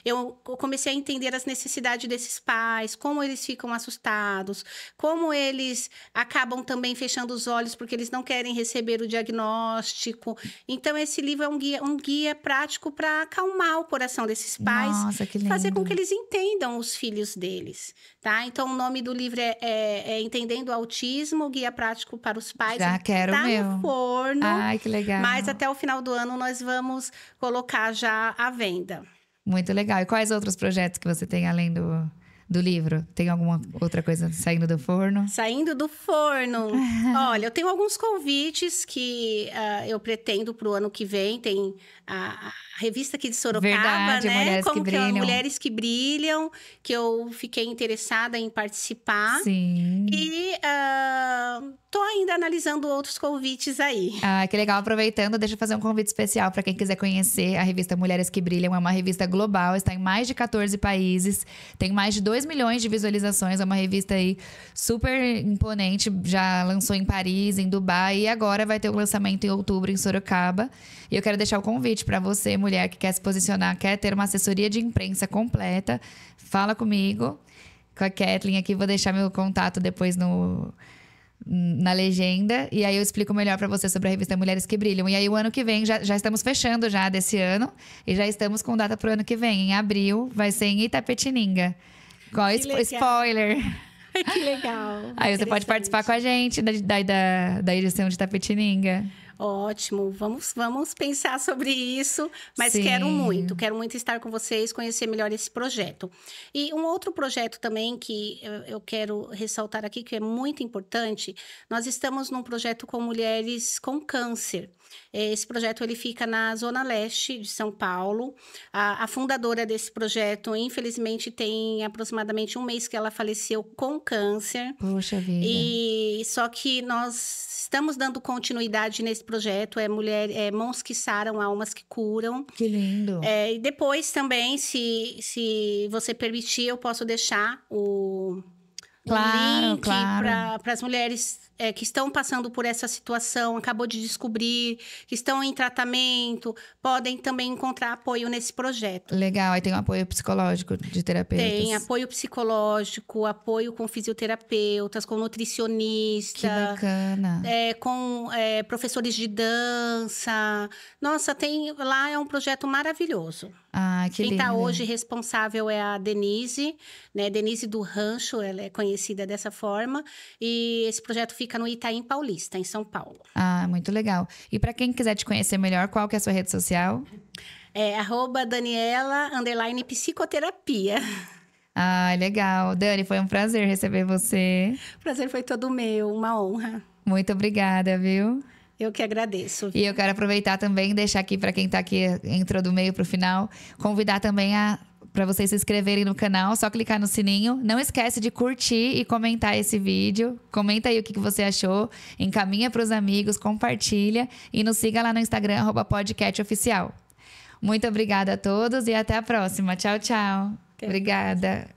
eu comecei a entender as necessidades desses pais, como eles ficam assustados, como eles acabam também fechando os olhos porque eles não querem receber o diagnóstico. Então, esse livro é um guia prático para acalmar o coração desses pais. Nossa, que lindo. Fazer com que eles entendam os filhos deles, tá? Então, o nome do livro é Entendendo o Autismo, Guia Prático para os Pais. Já quero o meu. Tá no forno. Ai, que legal. Mas até o final do ano nós vamos colocar já à venda. Muito legal. E quais outros projetos que você tem além do livro? Tem alguma outra coisa saindo do forno? Saindo do forno. Olha, eu tenho alguns convites que eu pretendo para o ano que vem. Tem a revista aqui de Sorocaba, Verdade, né? Mulheres Como que que é Brilham. Mulheres que Brilham, que eu fiquei interessada em participar. Sim. E tô ainda analisando outros convites aí. Ah, que legal. Aproveitando, deixa eu fazer um convite especial para quem quiser conhecer a revista Mulheres que Brilham. É uma revista global, está em mais de 14 países, tem mais de 2 milhões de visualizações. É uma revista aí super imponente. Já lançou em Paris, em Dubai e agora vai ter o lançamento em outubro em Sorocaba. E eu quero deixar o convite para você, mulher que quer se posicionar, quer ter uma assessoria de imprensa completa. Fala comigo, com a Kathleen aqui. Vou deixar meu contato depois na legenda. E aí eu explico melhor pra você sobre a revista Mulheres que Brilham. E aí o ano que vem, já estamos fechando já desse ano. E já estamos com data pro ano que vem. Em abril, vai ser em Itapetininga. Qual spoiler? Que legal. Aí você pode participar com a gente da edição de Itapetininga. Ótimo, vamos pensar sobre isso, mas Sim. quero muito estar com vocês, conhecer melhor esse projeto. E um outro projeto também que eu quero ressaltar aqui, que é muito importante, nós estamos num projeto com mulheres com câncer. Esse projeto ele fica na Zona Leste de São Paulo. A fundadora desse projeto, infelizmente, tem aproximadamente um mês que ela faleceu com câncer. Puxa vida. E só que nós estamos dando continuidade nesse projeto. Mãos que saram, almas que curam. Que lindo. E depois também, se você permitir, eu posso deixar o link para as mulheres que estão passando por essa situação, acabou de descobrir, que estão em tratamento, podem também encontrar apoio nesse projeto. Legal, aí tem um apoio psicológico de terapeutas. Tem apoio psicológico, apoio com fisioterapeutas, com nutricionista. Que bacana. Com professores de dança. Nossa, lá é um projeto maravilhoso. Ah, que lindo. Quem está hoje responsável é a Denise, né? Denise do Rancho, ela é conhecida dessa forma. E esse projeto fica no Itaim Paulista, em São Paulo. Ah, muito legal. E para quem quiser te conhecer melhor, qual que é a sua rede social? @Daniela_psicoterapia. Ah, legal. Dani, foi um prazer receber você. O prazer foi todo meu, uma honra. Muito obrigada, viu? Eu que agradeço. E eu quero aproveitar também e deixar aqui para quem tá aqui, entrou do meio pro final, convidar também para vocês se inscreverem no canal, só clicar no sininho. Não esquece de curtir e comentar esse vídeo. Comenta aí o que você achou, encaminha pros amigos, compartilha e nos siga lá no Instagram @podcatoficial. Muito obrigada a todos e até a próxima. Tchau, tchau. Obrigada.